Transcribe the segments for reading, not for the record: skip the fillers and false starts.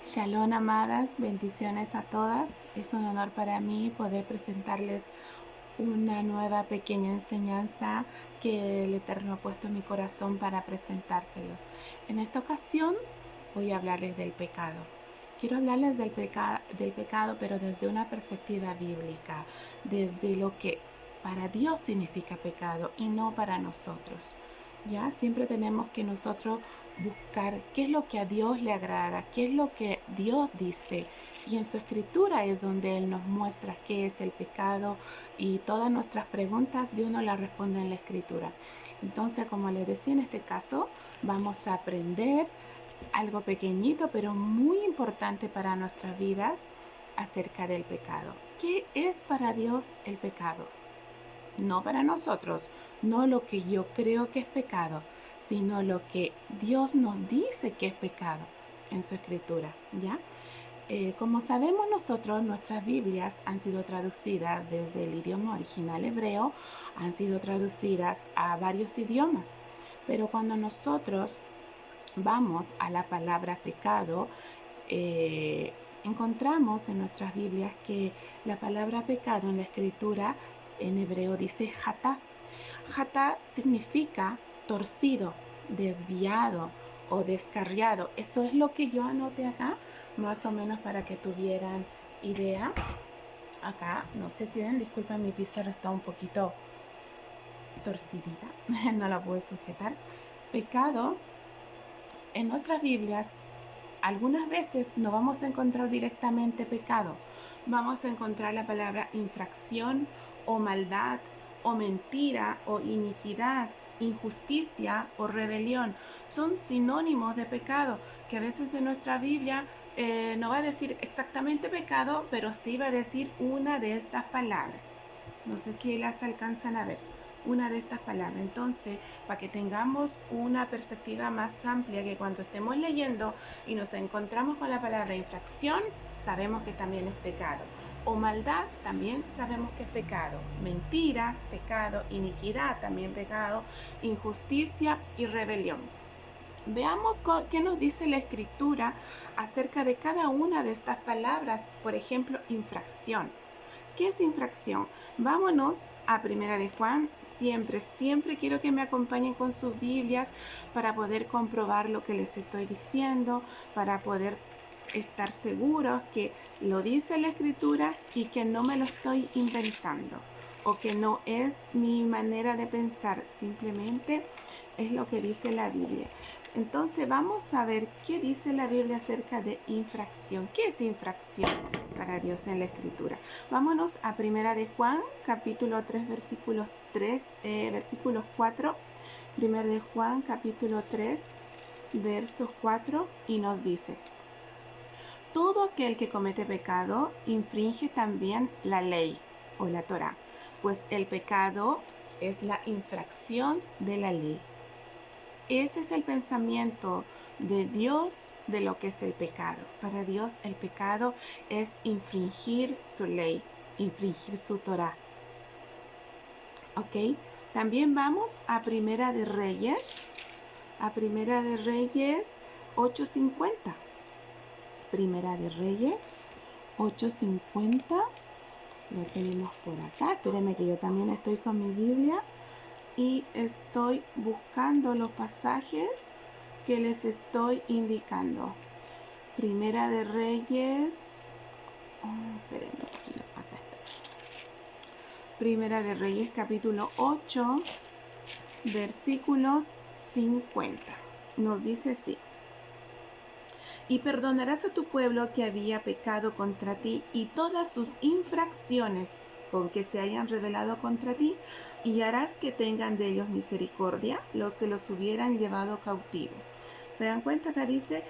Shalom, amadas, bendiciones a todas. Es un honor para mí poder presentarles una nueva pequeña enseñanza que el Eterno ha puesto en mi corazón para presentárselos. En esta ocasión voy a hablarles del pecado. Quiero hablarles del pecado, pero desde una perspectiva bíblica, desde lo que para Dios significa pecado y no para nosotros. Ya siempre tenemos que nosotros buscar qué es lo que a Dios le agrada, qué es lo que Dios dice. Y en su escritura es donde Él nos muestra qué es el pecado y todas nuestras preguntas Dios nos las responde en la escritura. Entonces, como les decía, en este caso vamos a aprender algo pequeñito pero muy importante para nuestras vidas acerca del pecado. ¿Qué es para Dios el pecado? No para nosotros, no lo que yo creo que es pecado, sino lo que Dios nos dice que es pecado en su escritura, ¿ya? Como sabemos nosotros, nuestras Biblias han sido traducidas desde el idioma original hebreo, han sido traducidas a varios idiomas, pero cuando nosotros vamos a la palabra pecado, encontramos en nuestras Biblias que la palabra pecado en la escritura en hebreo dice hatá. Hatá significa torcido, desviado o descarriado. Eso es lo que yo anoté acá, más o menos para que tuvieran idea. Acá, no sé si ven, disculpen, mi pizarra está un poquito torcidita, no la puedo sujetar. Pecado, en nuestras Biblias, algunas veces no vamos a encontrar directamente pecado. Vamos a encontrar la palabra infracción o maldad o mentira o iniquidad, injusticia o rebelión. Son sinónimos de pecado que a veces en nuestra Biblia no va a decir exactamente pecado, pero sí va a decir una de estas palabras. No sé si las alcanzan a ver, una de estas palabras. Entonces, para que tengamos una perspectiva más amplia, que cuando estemos leyendo y nos encontramos con la palabra infracción, sabemos que también es pecado. O maldad, también sabemos que es pecado. Mentira, pecado. Iniquidad, también pecado. Injusticia y rebelión. Veamos qué nos dice la escritura acerca de cada una de estas palabras. Por ejemplo, infracción. ¿Qué es infracción? Vámonos a Primera de Juan. Siempre quiero que me acompañen con sus Biblias para poder comprobar lo que les estoy diciendo, para poder estar seguros que lo dice la escritura y que no me lo estoy inventando o que no es mi manera de pensar, simplemente es lo que dice la Biblia. Entonces vamos a ver qué dice la Biblia acerca de infracción. ¿Qué es infracción para Dios en la escritura? Vámonos a Primera de Juan, capítulo 3, versículos 4. Primera de Juan, capítulo 3, versos 4, y nos dice: todo aquel que comete pecado infringe también la ley o la Torá, pues el pecado es la infracción de la ley. Ese es el pensamiento de Dios de lo que es el pecado. Para Dios el pecado es infringir su ley, infringir su Torá. ¿Ok? También vamos a Primera de Reyes 8:50. Primera de Reyes 8:50. Lo tenemos por acá. Espérenme que yo también estoy con mi Biblia y estoy buscando los pasajes que les estoy indicando. Primera de Reyes. Espérenme, acá está. Primera de Reyes, capítulo 8, versículos 50. Nos dice así: y perdonarás a tu pueblo que había pecado contra ti y todas sus infracciones con que se hayan rebelado contra ti, y harás que tengan de ellos misericordia los que los hubieran llevado cautivos. ¿Se dan cuenta que dice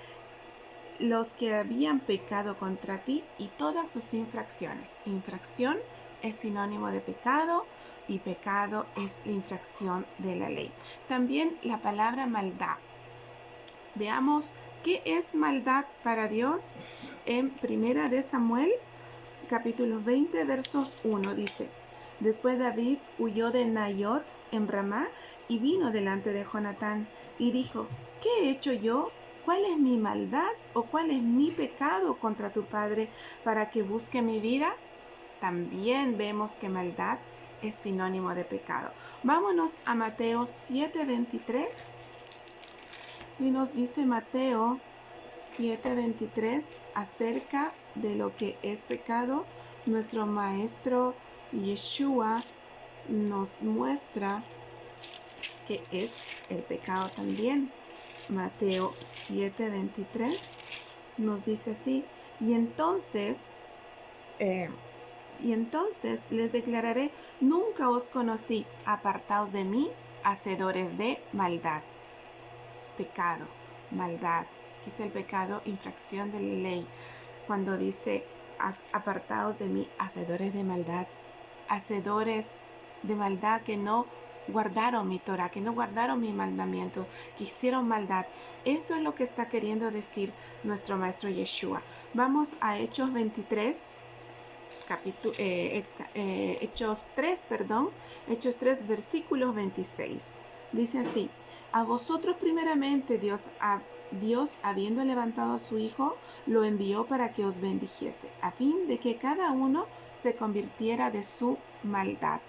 los que habían pecado contra ti y todas sus infracciones? Infracción es sinónimo de pecado y pecado es la infracción de la ley. También la palabra maldad. Veamos qué es maldad para Dios. En Primera de Samuel, capítulo 20, versos 1, dice: después David huyó de Naiot en Ramá y vino delante de Jonatán y dijo: ¿qué he hecho yo? ¿Cuál es mi maldad o cuál es mi pecado contra tu Padre para que busque mi vida? También vemos que maldad es sinónimo de pecado. Vámonos a Mateo 7:23 y nos dice Mateo 7:23 acerca de lo que es pecado. Nuestro maestro Yeshua nos muestra que es el pecado también. Mateo 7:23 nos dice así, y entonces les declararé, nunca os conocí, apartaos de mí, hacedores de maldad. Pecado, maldad, que es el pecado, infracción de la ley. Cuando dice, apartaos de mí, hacedores de maldad que no guardaron mi Torah, que no guardaron mi mandamiento, que hicieron maldad. Eso es lo que está queriendo decir nuestro maestro Yeshua. Vamos a Hechos 23, Hechos 3, versículos 26. Dice así, a vosotros primeramente Dios, habiendo levantado a su Hijo, lo envió para que os bendijese, a fin de que cada uno se convirtiera de su maldad.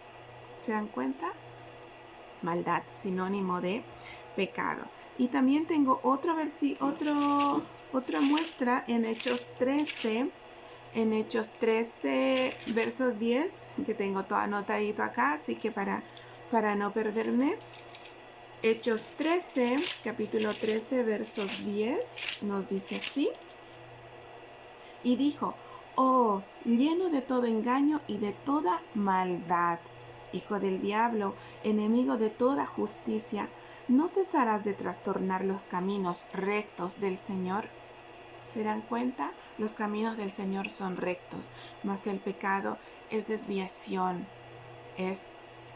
¿Se dan cuenta? Maldad, sinónimo de pecado. Y también tengo otra muestra en Hechos 13, versos 10, que tengo todo anotadito acá, así que para no perderme. Hechos 13, capítulo 13, versos 10, nos dice así. Y dijo, oh, lleno de todo engaño y de toda maldad, hijo del diablo, enemigo de toda justicia, ¿no cesarás de trastornar los caminos rectos del Señor? ¿Se dan cuenta? Los caminos del Señor son rectos, mas el pecado es desviación, es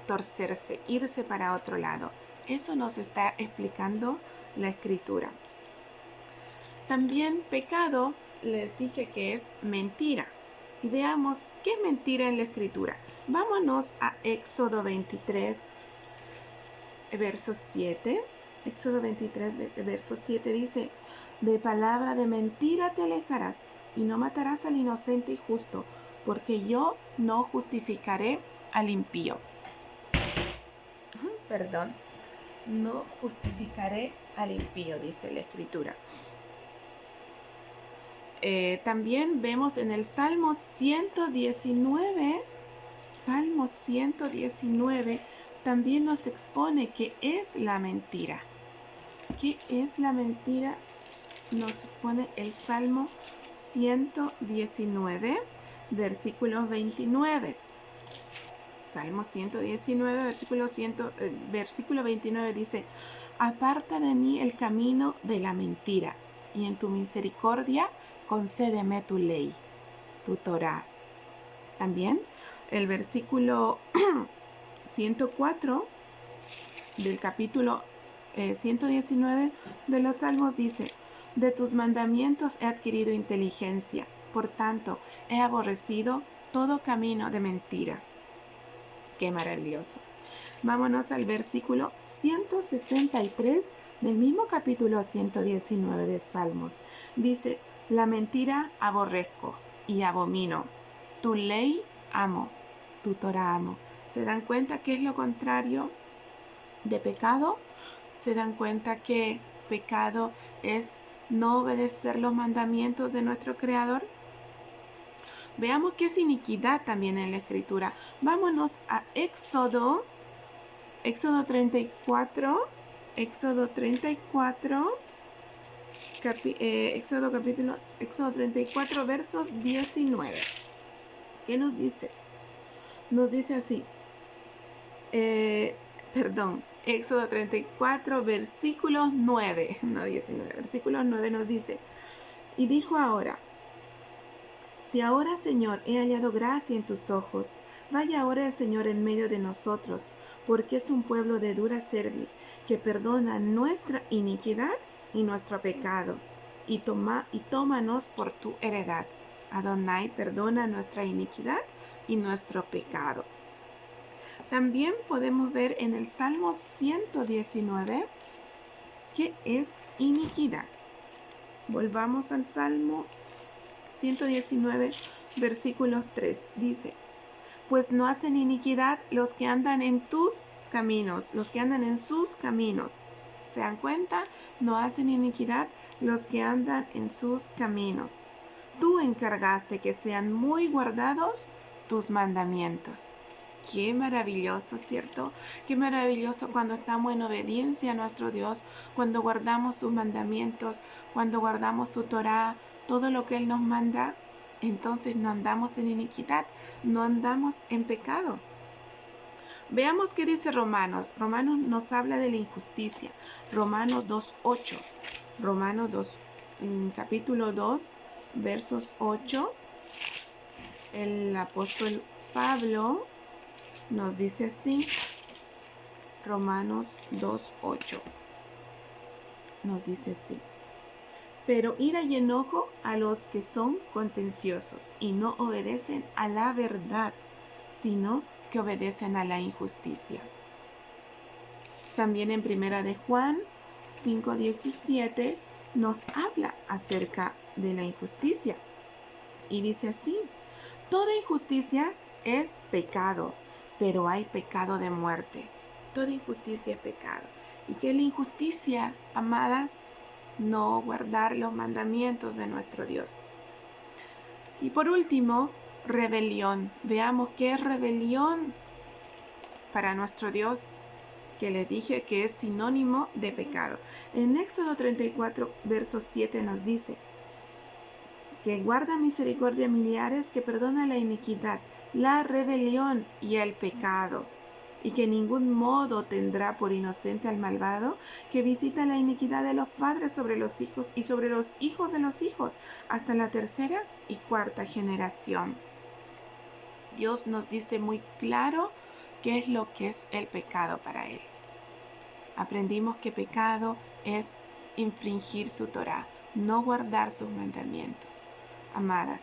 torcerse, irse para otro lado. Eso nos está explicando la Escritura. También pecado, les dije que es mentira. Y veamos qué es mentira en la Escritura. Vámonos a Éxodo 23, verso 7. Éxodo 23, verso 7 dice, de palabra de mentira te alejarás y no matarás al inocente y justo, porque yo no justificaré al impío. Perdón, no justificaré al impío, dice la Escritura. También vemos en el Salmo 119, también nos expone qué es la mentira. ¿Qué es la mentira? Nos expone el Salmo 119, versículo 29. Salmo 119, versículo 29 dice, aparta de mí el camino de la mentira, y en tu misericordia concédeme tu ley, tu Torah. También el versículo 104 del capítulo 119 de los Salmos dice, de tus mandamientos he adquirido inteligencia, por tanto he aborrecido todo camino de mentira. Qué maravilloso. Vámonos al versículo 163 del mismo capítulo 119 de Salmos. Dice, la mentira aborrezco y abomino. Tu ley amo, tu Torah amo. ¿Se dan cuenta qué es lo contrario de pecado? ¿Se dan cuenta que pecado es no obedecer los mandamientos de nuestro Creador? Veamos qué es iniquidad también en la Escritura. Vámonos a Éxodo 34, Éxodo 34, versos 19. ¿Qué nos dice? Nos dice así, Éxodo 34, versículos 9, no 19, versículos 9 nos dice, y dijo ahora, si ahora, Señor, he hallado gracia en tus ojos, vaya ahora el Señor en medio de nosotros, porque es un pueblo de dura cerviz, que perdona nuestra iniquidad y nuestro pecado, y tómanos por tu heredad. Adonai, perdona nuestra iniquidad y nuestro pecado. También podemos ver en el Salmo 119 qué es iniquidad. Volvamos al Salmo 119, versículos 3. Dice, pues no hacen iniquidad los que andan en tus caminos, los que andan en sus caminos. ¿Se dan cuenta? No hacen iniquidad los que andan en sus caminos. Tú encargaste que sean muy guardados tus mandamientos. Qué maravilloso, ¿cierto? Qué maravilloso cuando estamos en obediencia a nuestro Dios, cuando guardamos sus mandamientos, cuando guardamos su Torá, todo lo que Él nos manda. Entonces no andamos en iniquidad, no andamos en pecado. Veamos qué dice Romanos. Romanos nos habla de la injusticia. Romanos 2:8. Romanos 2, capítulo 2, versos 8. El apóstol Pablo nos dice así, Romanos 2:8, nos dice así, pero ira y enojo a los que son contenciosos y no obedecen a la verdad, sino que obedecen a la injusticia. También en Primera de Juan 5:17 nos habla acerca de la injusticia y dice así, toda injusticia es pecado, pero hay pecado de muerte. Toda injusticia es pecado. ¿Y qué es la injusticia, amadas? No guardar los mandamientos de nuestro Dios. Y por último, rebelión. Veamos qué es rebelión para nuestro Dios, que les dije que es sinónimo de pecado. En Éxodo 34, verso 7 nos dice, que guarda misericordia millares, que perdona la iniquidad, la rebelión y el pecado, y que en ningún modo tendrá por inocente al malvado, que visita la iniquidad de los padres sobre los hijos y sobre los hijos de los hijos, hasta la tercera y cuarta generación. Dios nos dice muy claro qué es lo que es el pecado para Él. Aprendimos que pecado es infringir su Torá, no guardar sus mandamientos. Amadas,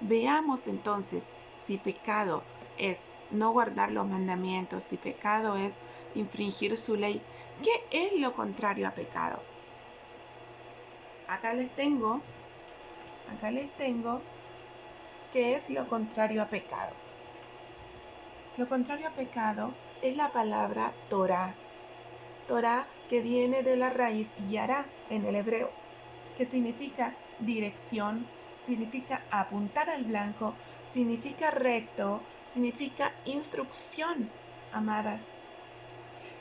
veamos entonces si pecado es no guardar los mandamientos, si pecado es infringir su ley. ¿Qué es lo contrario a pecado? Acá les tengo qué es lo contrario a pecado. Lo contrario a pecado es la palabra Torah. Torah, que viene de la raíz yará en el hebreo, que significa dirección, significa apuntar al blanco, significa recto, significa instrucción, amadas.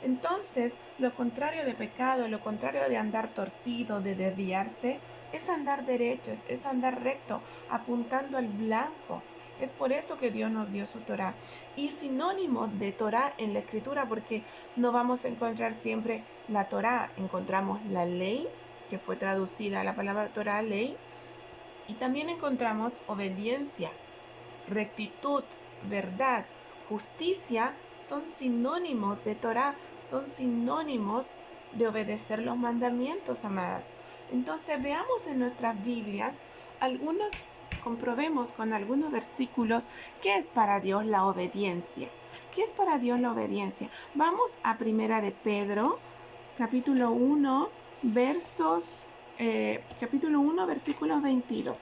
Entonces, lo contrario de pecado, lo contrario de andar torcido, de desviarse, es andar derecho, es andar recto, apuntando al blanco. Es por eso que Dios nos dio su Torah. Y sinónimo de Torah en la Escritura, porque no vamos a encontrar siempre la Torah, encontramos la ley, que fue traducida a la palabra Torah, ley, y también encontramos obediencia, rectitud, verdad, justicia, son sinónimos de Torah, son sinónimos de obedecer los mandamientos, amadas. Entonces veamos en nuestras Biblias comprobemos con algunos versículos qué es para Dios la obediencia. ¿Qué es para Dios la obediencia? Vamos a Primera de Pedro, capítulo 1, capítulo 1, versículos 22.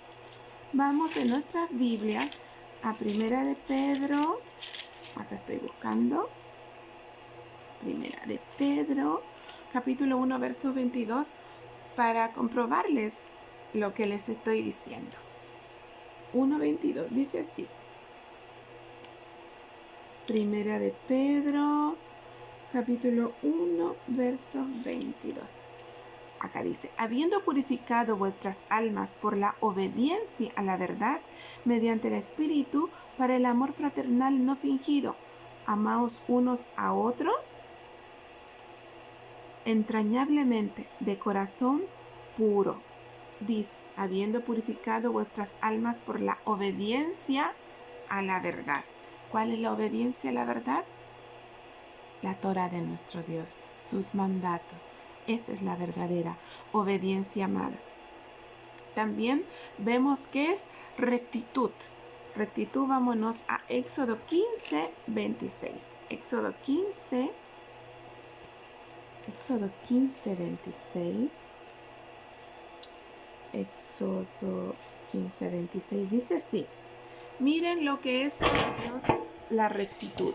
Vamos en nuestras Biblias a Primera de Pedro, acá estoy buscando, Primera de Pedro, capítulo 1, verso 22, para comprobarles lo que les estoy diciendo. 1:22, dice así. Primera de Pedro, capítulo 1, verso 22. Acá dice, habiendo purificado vuestras almas por la obediencia a la verdad, mediante el Espíritu, para el amor fraternal no fingido, amaos unos a otros entrañablemente, de corazón puro. Dice, habiendo purificado vuestras almas por la obediencia a la verdad. ¿Cuál es la obediencia a la verdad? La Torah de nuestro Dios, sus mandatos. Esa es la verdadera obediencia, amadas. También vemos que es rectitud. Rectitud, vámonos a Éxodo 15, 26. Éxodo 15, 26. Éxodo 15:26 dice así. Miren lo que es para Dios la rectitud.